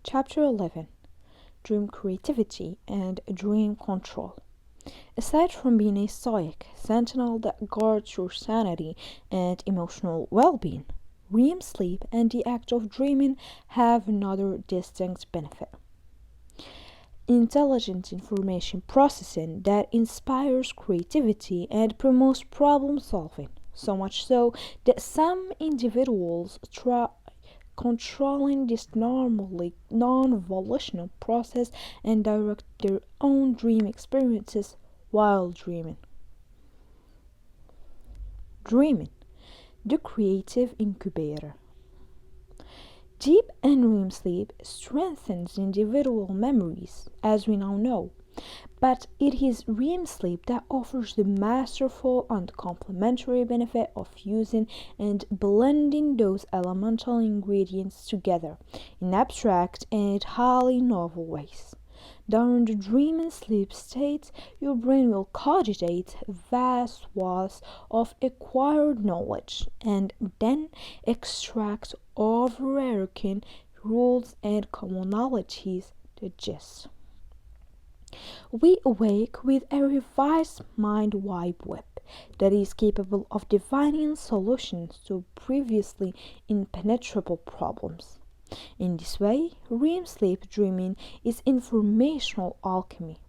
Chapter 11: Dream Creativity and Dream Control. Aside from being a stoic sentinel that guards your sanity and emotional well being, REM sleep and the act of dreaming have another distinct benefit: intelligent information processing that inspires creativity and promotes problem solving. So much so that some individuals try controlling this normally non-volitional process and direct their own dream experiences while dreaming. Dreaming, the creative incubator. Deep and REM sleep strengthens individual memories, as we now know, but it is REM sleep that offers the masterful and complementary benefit of using and blending those elemental ingredients together in abstract and highly novel ways. During the dream and sleep states, your brain will cogitate vast swaths of acquired knowledge and then extract overarching rules and commonalities to gist. We awake with a revised mind wide web that is capable of divining solutions to previously impenetrable problems. In this way, REM sleep dreaming is informational alchemy.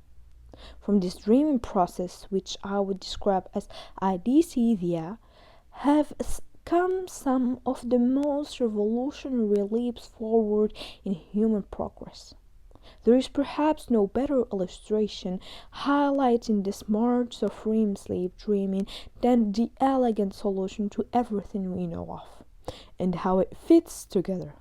From this dreaming process, which I would describe as IDCVIA, have come some of the most revolutionary leaps forward in human progress. There is perhaps no better illustration highlighting the smarts of REM sleep dreaming than the elegant solution to everything we know of, and how it fits together.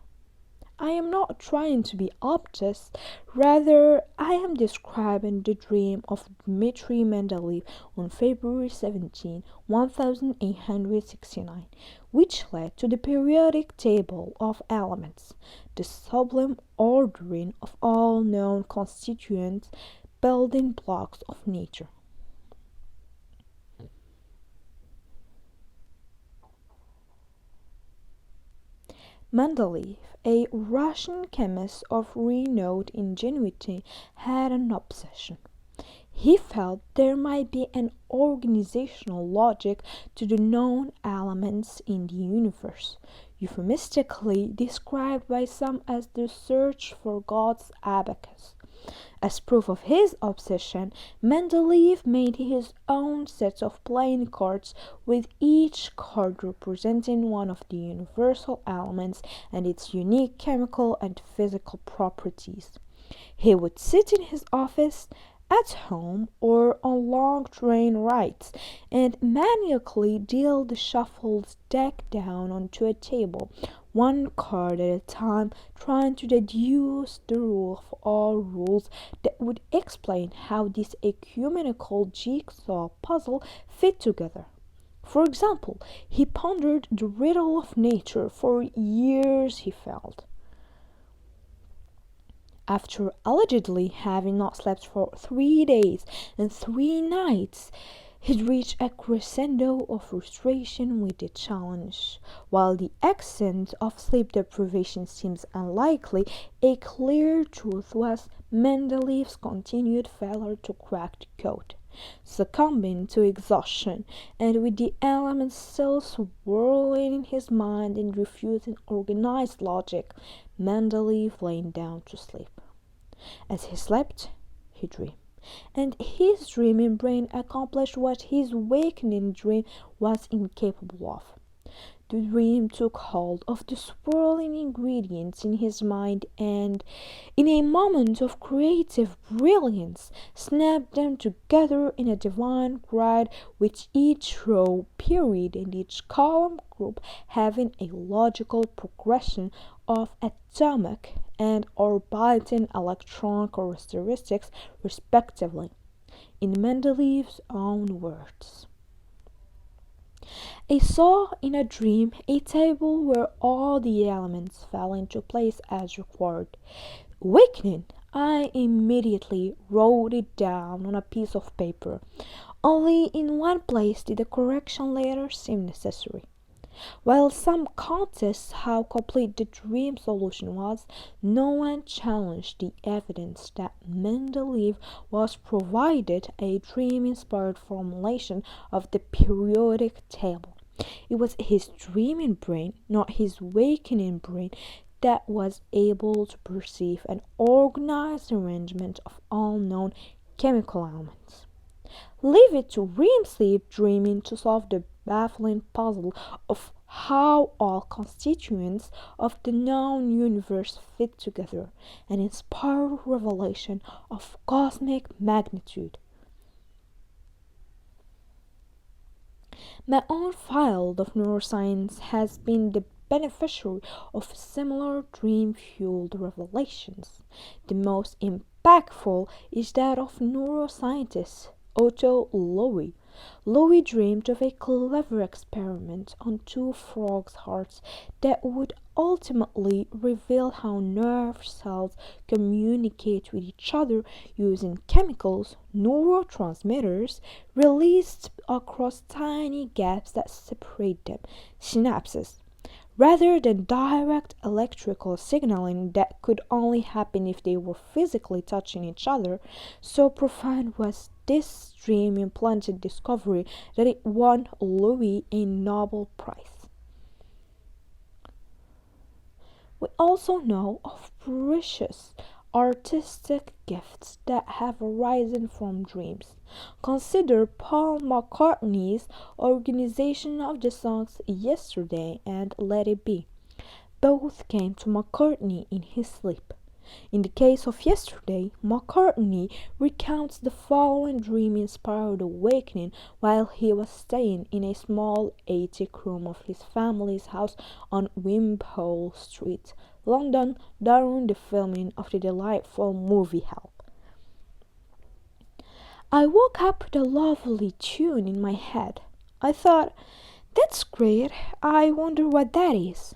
I am not trying to be obtuse, rather I am describing the dream of Dmitri Mendeleev on February 17, 1869, which led to the periodic table of elements, the sublime ordering of all known constituent building blocks of nature. Mendeleev, a Russian chemist of renowned ingenuity, had an obsession. He felt there might be an organizational logic to the known elements in the universe, euphemistically described by some as the search for God's abacus. As proof of his obsession, Mendeleev made his own set of playing cards, with each card representing one of the universal elements and its unique chemical and physical properties. He would sit in his office, at home, or on long train rides, and maniacally deal the shuffled deck down onto a table, one card at a time, trying to deduce the rule of all rules that would explain how this ecumenical jigsaw puzzle fit together. For example, he pondered the riddle of nature for years, he felt. After allegedly having not slept for 3 days and 3 nights, he'd reached a crescendo of frustration with the challenge. While the extent of sleep deprivation seems unlikely, a clear truth was Mendeleev's continued failure to crack the code. Succumbing to exhaustion, and with the elements still swirling in his mind and refusing organized logic, Mendeleev lay down to sleep. As he slept, he dreamed, and his dreaming brain accomplished what his wakening dream was incapable of. The dream took hold of the swirling ingredients in his mind and, in a moment of creative brilliance, snapped them together in a divine grid, with each row, period, and each column group having a logical progression of atomic and orbiting electron characteristics, respectively. In Mendeleev's own words, I saw in a dream a table where all the elements fell into place as required. Awakening, I immediately wrote it down on a piece of paper. Only in one place did a correction later seem necessary. While some contest how complete the dream solution was, no one challenged the evidence that Mendeleev was provided a dream-inspired formulation of the periodic table. It was his dreaming brain, not his wakening brain, that was able to perceive an organized arrangement of all known chemical elements. Leave it to REM sleep dreaming to solve the baffling puzzle of how all constituents of the known universe fit together, an inspired revelation of cosmic magnitude. My own field of neuroscience has been the beneficiary of similar dream fueled revelations. The most impactful is that of neuroscientist Otto Lowy. Lowy dreamed of a clever experiment on two frogs' hearts that would ultimately reveal how nerve cells communicate with each other using chemicals, neurotransmitters, released across tiny gaps that separate them, synapses, rather than direct electrical signaling that could only happen if they were physically touching each other. So profound was this dream implanted discovery that it won Louis a Nobel Prize. We also know of precious artistic gifts that have arisen from dreams. Consider Paul McCartney's organization of the songs Yesterday and Let It Be. Both came to McCartney in his sleep. In the case of Yesterday, McCartney recounts the following dream-inspired awakening while he was staying in a small attic room of his family's house on Wimpole Street, London, during the filming of the delightful movie Help. I woke up with a lovely tune in my head. I thought, that's great, I wonder what that is.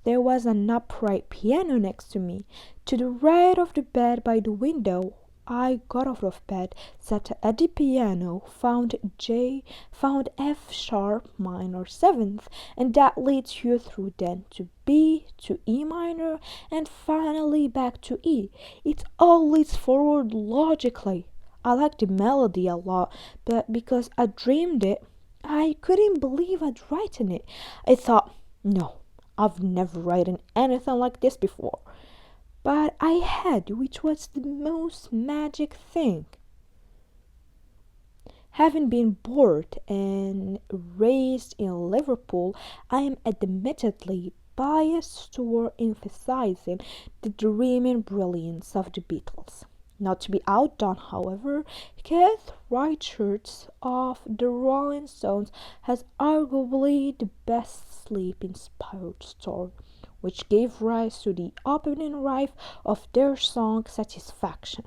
There was an upright piano next to me. To the right of the bed by the window, I got out of bed, sat at the piano, found F sharp minor seventh, and that leads you through then to B, to E minor, and finally back to E. It all leads forward logically. I like the melody a lot, but because I dreamed it, I couldn't believe I'd written it. I thought, no, I've never written anything like this before. But I had, which was the most magic thing. Having been born and raised in Liverpool, I am admittedly biased toward emphasizing the dreaming brilliance of the Beatles. Not to be outdone, however, Keith Richards of the Rolling Stones has arguably the best sleep-inspired story, which gave rise to the opening riff of their song Satisfaction.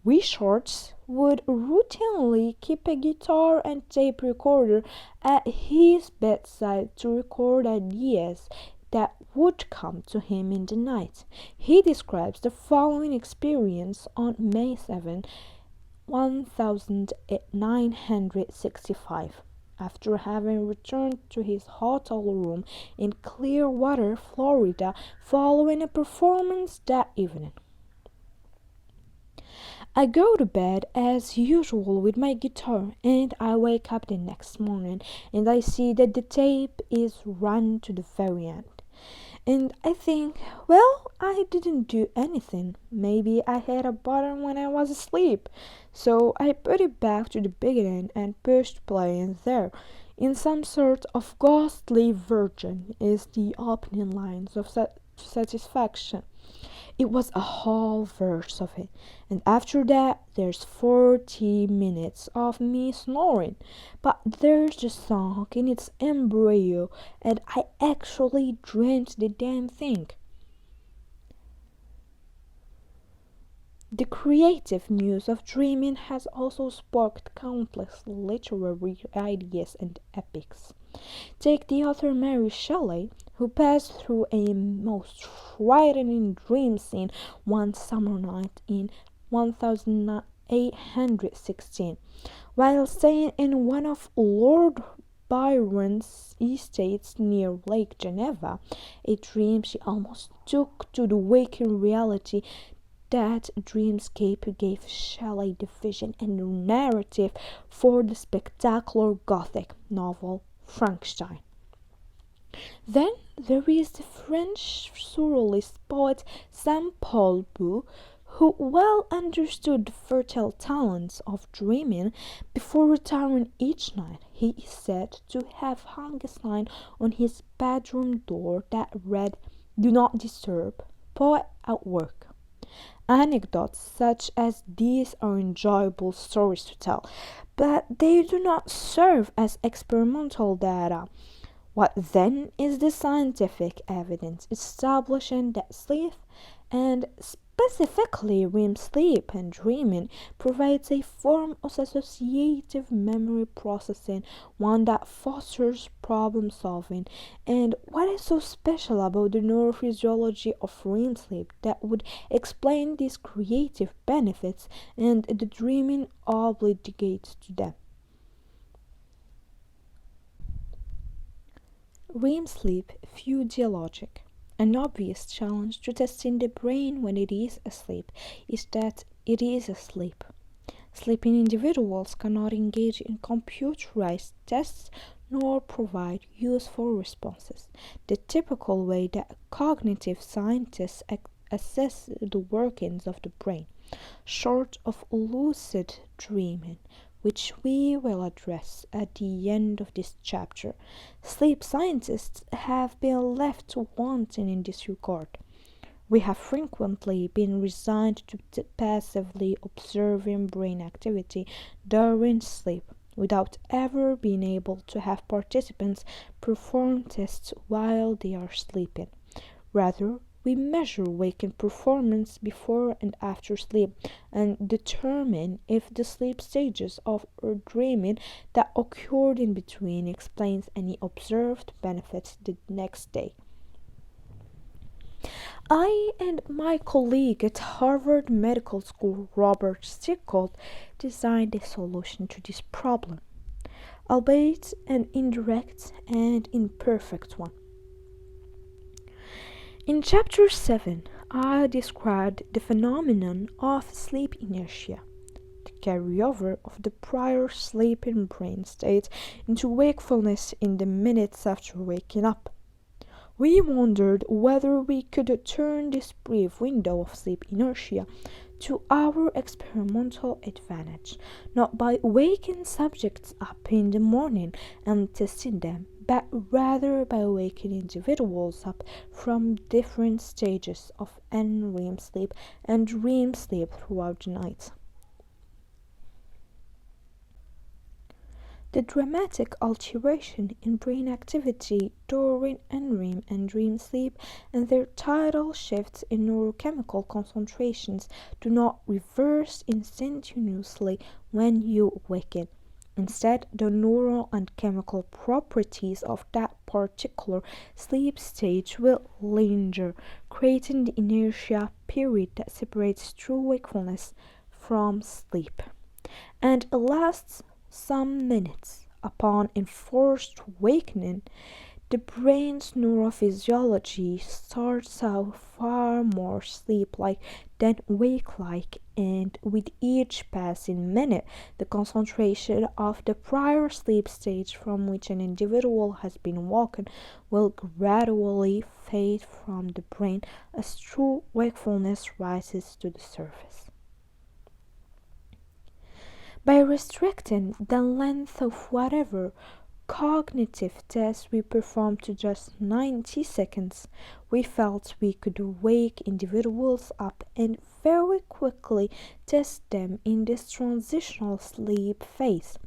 Richards would routinely keep a guitar and tape recorder at his bedside to record ideas that would come to him in the night. He describes the following experience on May 7, 1965. After having returned to his hotel room in Clearwater, Florida, following a performance that evening. I go to bed as usual with my guitar, and I wake up the next morning and I see that the tape is run to the very end. And I think, well, I didn't do anything. Maybe I hit a button when I was asleep. So I put it back to the beginning and pushed play, and there, in some sort of ghostly virgin, is the opening lines of Satisfaction. It was a whole verse of it, and after that there's 40 minutes of me snoring. But there's the song in its embryo, and I actually dreamt the damn thing. The creative muse of dreaming has also sparked countless literary ideas and epics. Take the author Mary Shelley, who passed through a most frightening dream scene one summer night in 1816, while staying in one of Lord Byron's estates near Lake Geneva, a dream she almost took to the waking reality. That dreamscape gave Shelley the vision and narrative for the spectacular Gothic novel Frankenstein. Then there is the French surrealist poet Saint-Paul Bou, who well understood the fertile talents of dreaming. Before retiring each night, he is said to have hung a sign on his bedroom door that read, "Do not disturb, poet at work." Anecdotes such as these are enjoyable stories to tell, but they do not serve as experimental data. What then is the scientific evidence establishing that sleep, and specifically REM sleep and dreaming, provides a form of associative memory processing, one that fosters problem solving? And what is so special about the neurophysiology of REM sleep that would explain these creative benefits and the dreaming obligates to them? REM sleep physiologic. An obvious challenge to testing the brain when it is asleep is that it is asleep. Sleeping individuals cannot engage in computerized tests nor provide useful responses. The typical way that cognitive scientists assess the workings of the brain, short of lucid dreaming, which we will address at the end of this chapter. Sleep scientists have been left wanting in this regard. We have frequently been resigned to passively observing brain activity during sleep, without ever being able to have participants perform tests while they are sleeping. Rather, we measure waking performance before and after sleep and determine if the sleep stages of or dreaming that occurred in between explains any observed benefits the next day. I and my colleague at Harvard Medical School, Robert Stickgold, designed a solution to this problem, albeit an indirect and imperfect one. In Chapter 7, I described the phenomenon of sleep inertia, the carryover of the prior sleeping brain state into wakefulness in the minutes after waking up. We wondered whether we could turn this brief window of sleep inertia to our experimental advantage, not by waking subjects up in the morning and testing them, but rather by waking individuals up from different stages of NREM sleep and REM sleep throughout the night. The dramatic alteration in brain activity during NREM and dream sleep and their tidal shifts in neurochemical concentrations do not reverse instantaneously when you awaken. Instead, the neural and chemical properties of that particular sleep stage will linger, creating the inertia period that separates true wakefulness from sleep, and lasts some minutes. Upon enforced awakening, the brain's neurophysiology starts out far more sleep-like than wake-like, and with each passing minute, the concentration of the prior sleep stage from which an individual has been woken will gradually fade from the brain as true wakefulness rises to the surface. By restricting the length of whatever cognitive test we performed to just 90 seconds, we felt we could wake individuals up and very quickly test them in this transitional sleep phase.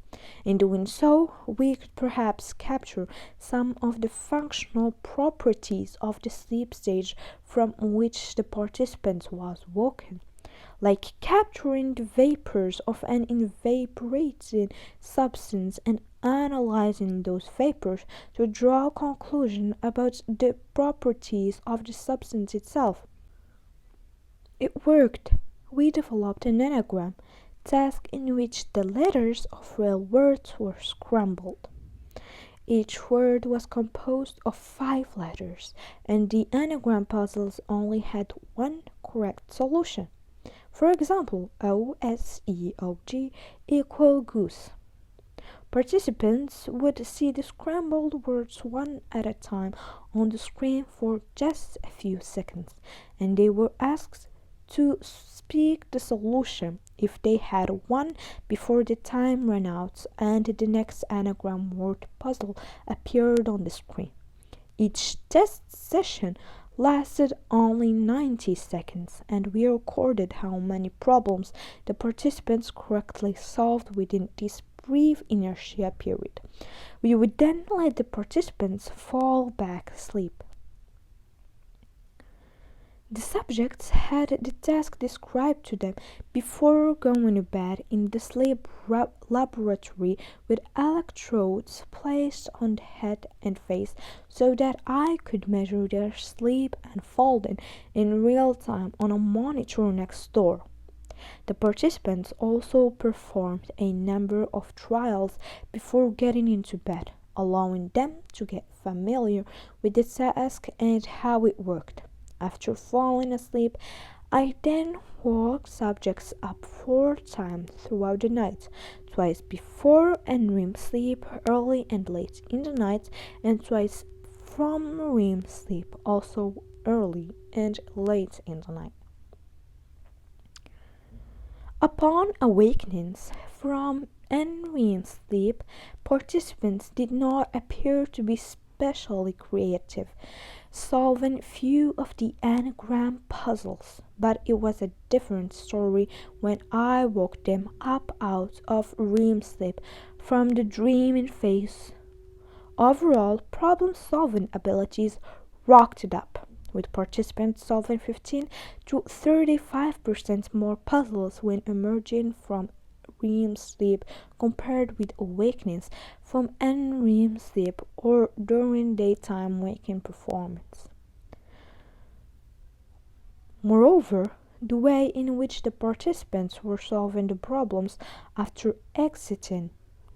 In doing so, we could perhaps capture some of the functional properties of the sleep stage from which the participant was woken, like capturing the vapors of an evaporating substance and analyzing those vapors to draw a conclusion about the properties of the substance itself. It worked. We developed an anagram task in which the letters of real words were scrambled. Each word was composed of 5 letters, and the anagram puzzles only had one correct solution. For example, OSEOG equal goose. Participants would see the scrambled words one at a time on the screen for just a few seconds, and they were asked to speak the solution if they had one before the time ran out and the next anagram word puzzle appeared on the screen. Each test session lasted only 90 seconds, and we recorded how many problems the participants correctly solved within this brief inertia period. We would then let the participants fall back asleep. The subjects had the task described to them before going to bed in the sleep laboratory with electrodes placed on the head and face so that I could measure their sleep unfolding in real time on a monitor next door. The participants also performed a number of trials before getting into bed, allowing them to get familiar with the task and how it worked. After falling asleep, I then woke subjects up 4 times throughout the night, twice before and REM sleep, early and late in the night, and twice from REM sleep, also early and late in the night. Upon awakenings from NREM sleep, participants did not appear to be especially creative, solving few of the anagram puzzles, but it was a different story when I woke them up out of REM sleep from the dreaming phase. Overall, problem-solving abilities rocked it up, with participants solving 15 to 35% more puzzles when emerging from REM sleep compared with awakenings from NREM sleep or during daytime waking performance. Moreover, the way in which the participants were solving the problems after exiting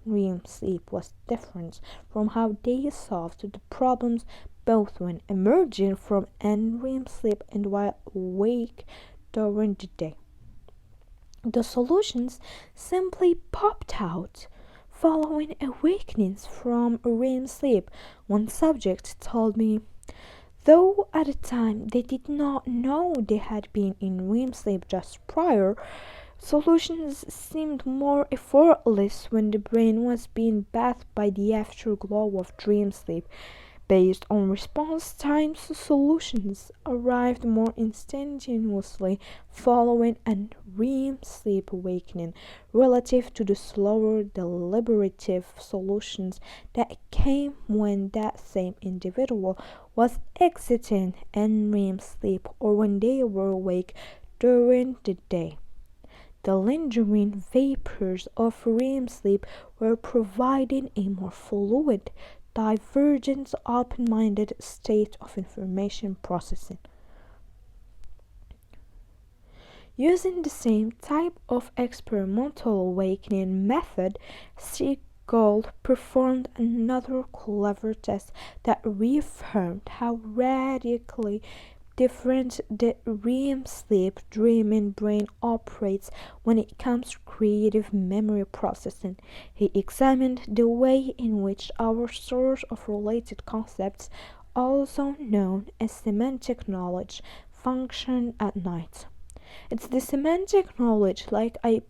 REM sleep was different from how they solved the problems both when emerging from NREM sleep and while awake during the day. The solutions simply popped out following awakenings from REM sleep. One subject told me, though at the time they did not know they had been in REM sleep just prior, solutions seemed more effortless when the brain was being bathed by the afterglow of dream sleep. Based on response times, solutions arrived more instantaneously following a REM sleep awakening relative to the slower deliberative solutions that came when that same individual was exiting NREM sleep or when they were awake during the day. The lingering vapors of REM sleep were providing a more fluid, divergent, open-minded state of information processing. Using the same type of experimental awakening method, Gold performed another clever test that reaffirmed how radically different the REM sleep dreaming brain operates when it comes to creative memory processing. He examined the way in which our source of related concepts, also known as semantic knowledge, function at night. It's the semantic knowledge, like a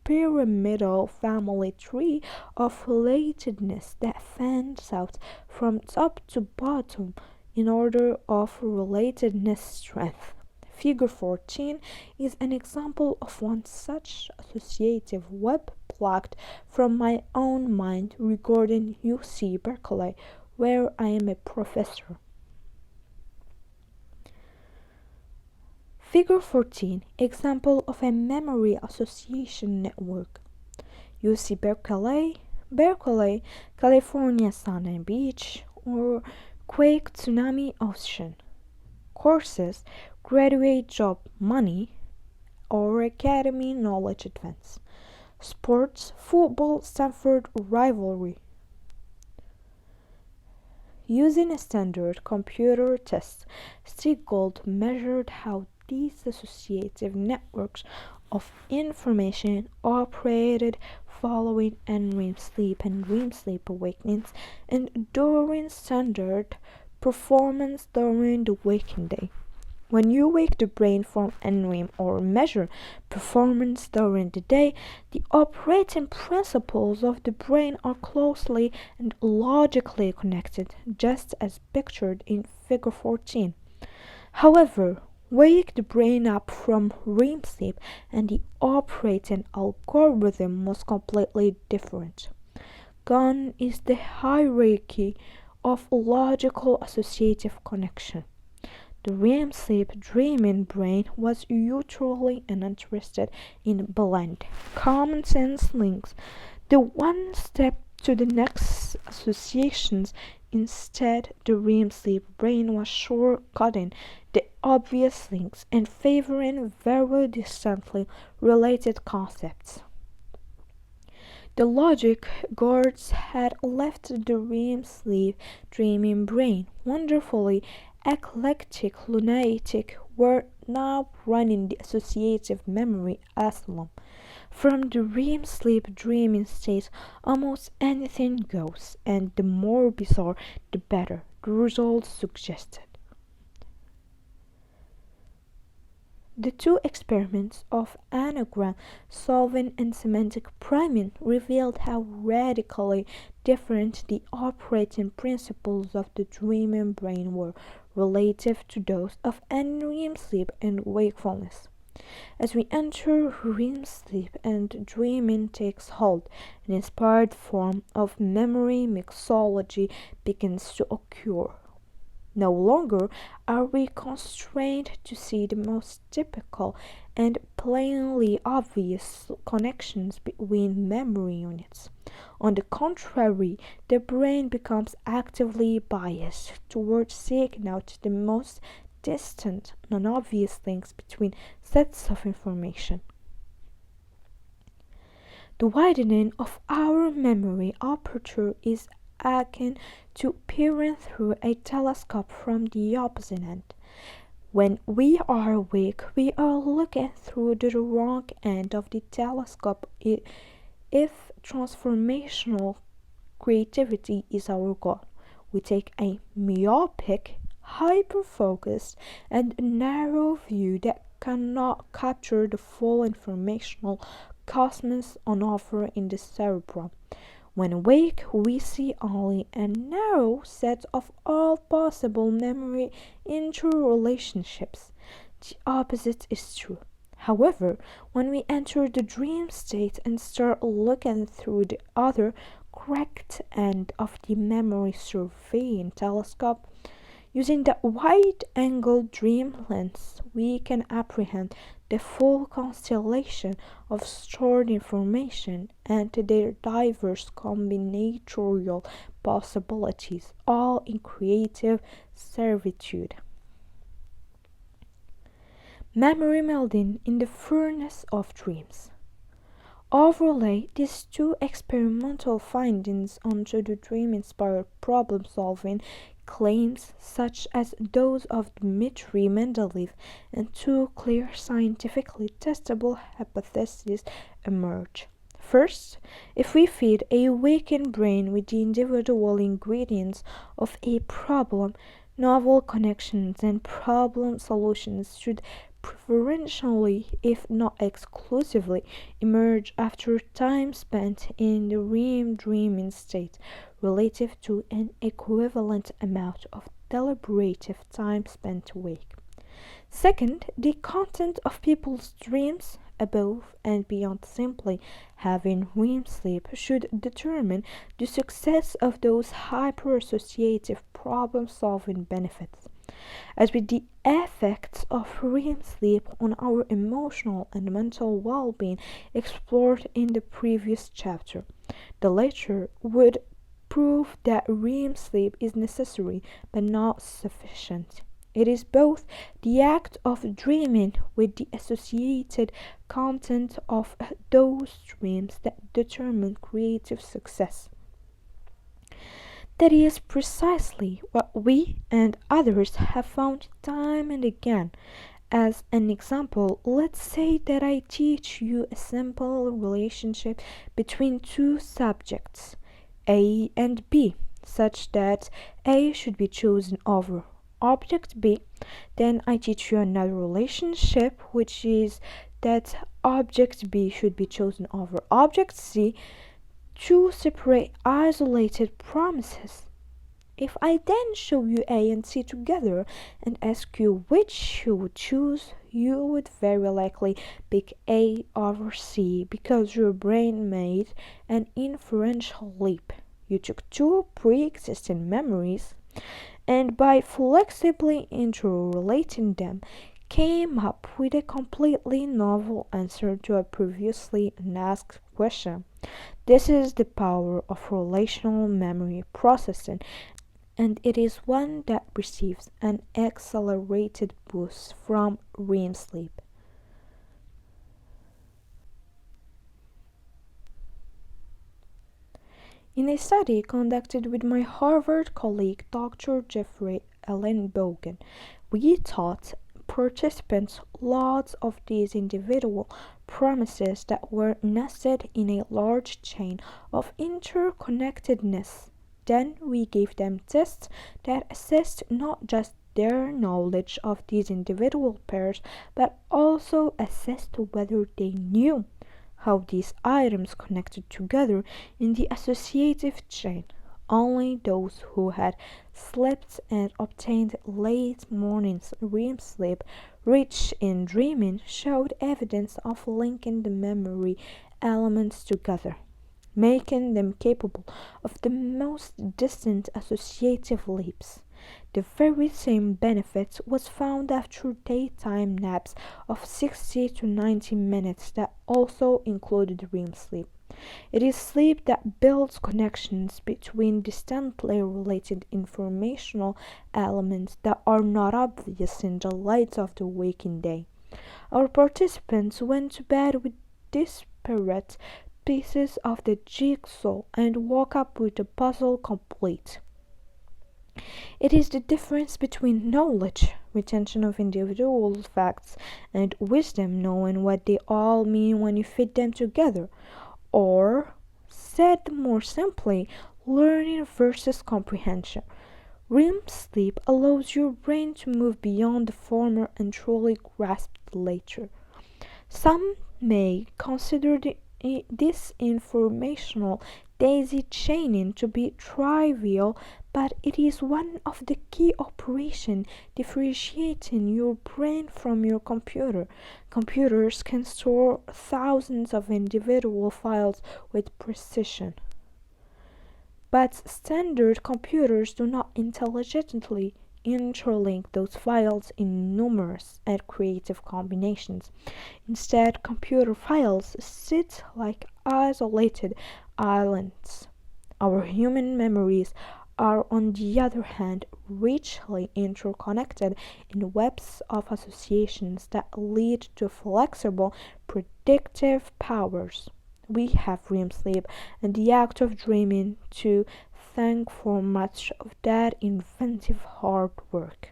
pyramidal family tree of relatedness that fans out from top to bottom in order of relatedness strength. Figure 14 is an example of one such associative web plucked from my own mind regarding UC Berkeley, where I am a professor. Figure 14, example of a memory association network. UC Berkeley, California Sun and Beach, or Quake Tsunami Ocean. Courses, Graduate Job Money, or Academy Knowledge Advance. Sports, Football, Stanford Rivalry. Using a standard computer test, Gold measured how these associative networks of information operated following NREM sleep and REM sleep awakenings and during standard performance during the waking day. When you wake the brain from NREM or measure performance during the day, the operating principles of the brain are closely and logically connected, just as pictured in Figure 14. However, wake the brain up from REM sleep and the operating algorithm was completely different. Gone is the hierarchy of logical associative connection. The REM sleep dreaming brain was usually uninterested in bland, common sense links, the one step to the next associations. Instead, the REM sleep brain was shortcutting the obvious links and favoring very distantly related concepts. The logic guards had left the REM sleep dreaming brain wonderfully eclectic lunatic were now running the associative memory asylum. From the REM sleep dreaming state, almost anything goes, and the more bizarre, the better, the results suggested. The two experiments of anagram solving and semantic priming revealed how radically different the operating principles of the dreaming brain were relative to those of NREM sleep and wakefulness. As we enter REM sleep and dreaming takes hold, an inspired form of memory mixology begins to occur. No longer are we constrained to see the most typical and plainly obvious connections between memory units. On the contrary, the brain becomes actively biased towards seeking out the most distant, non-obvious links between sets of information. The widening of our memory aperture is akin to peering through a telescope from the opposite end. When we are awake, we are looking through the wrong end of the telescope if transformational creativity is our goal. We take a myopic, hyper-focused, and narrow view that cannot capture the full informational cosmos on offer in the cerebrum. When awake, we see only a narrow set of all possible memory interrelationships. The opposite is true. However, when we enter the dream state and start looking through the other correct end of the memory surveying telescope, using the wide-angle dream lens, we can apprehend the full constellation of stored information and their diverse combinatorial possibilities, all in creative servitude. Memory melding in the furnace of dreams. Overlay these two experimental findings onto the dream-inspired problem-solving claims such as those of Dmitry Mendeleev, and two clear scientifically testable hypotheses emerge. First, if we feed a wakened brain with the individual ingredients of a problem, novel connections and problem solutions should preferentially, if not exclusively, emerge after time spent in the REM dreaming state relative to an equivalent amount of deliberative time spent awake. Second, the content of people's dreams, above and beyond simply having REM sleep, should determine the success of those hyper-associative problem-solving benefits. As with the effects of REM sleep on our emotional and mental well-being explored in the previous chapter, the latter would prove that REM sleep is necessary but not sufficient. It is both the act of dreaming with the associated content of those dreams that determine creative success. That is precisely what we and others have found time and again. As an example, let's say that I teach you a simple relationship between two subjects, A and B, such that A should be chosen over object B. Then I teach you another relationship, which is that object B should be chosen over object C, two separate isolated promises. If I then show you A and C together and ask you which you would choose, you would very likely pick A over C because your brain made an inferential leap. You took two pre-existing memories and by flexibly interrelating them, came up with a completely novel answer to a previously unasked question. This is the power of relational memory processing, and it is one that receives an accelerated boost from REM sleep. In a study conducted with my Harvard colleague Dr. Jeffrey Ellenbogen, we taught participants lots of these individual promises that were nested in a large chain of interconnectedness. Then we gave them tests that assessed not just their knowledge of these individual pairs, but also assessed whether they knew how these items connected together in the associative chain. Only those who had slept and obtained late morning REM sleep rich in dreaming showed evidence of linking the memory elements together, making them capable of the most distant associative leaps. The very same benefit was found after daytime naps of 60 to 90 minutes that also included REM sleep. It is sleep that builds connections between distantly related informational elements that are not obvious in the light of the waking day. Our participants went to bed with disparate pieces of the jigsaw and woke up with the puzzle complete. It is the difference between knowledge, retention of individual facts, and wisdom, knowing what they all mean when you fit them together. Or, said more simply, learning versus comprehension. REM sleep allows your brain to move beyond the former and truly grasp the later. Some may consider this informational daisy chaining to be trivial, but it is one of the key operations differentiating your brain from your computer. Computers can store thousands of individual files with precision, but standard computers do not intelligently interlink those files in numerous and creative combinations. Instead, computer files sit like isolated islands. Our human memories are, on the other hand, richly interconnected in webs of associations that lead to flexible predictive powers. We have REM sleep and the act of dreaming to thank for much of that inventive hard work.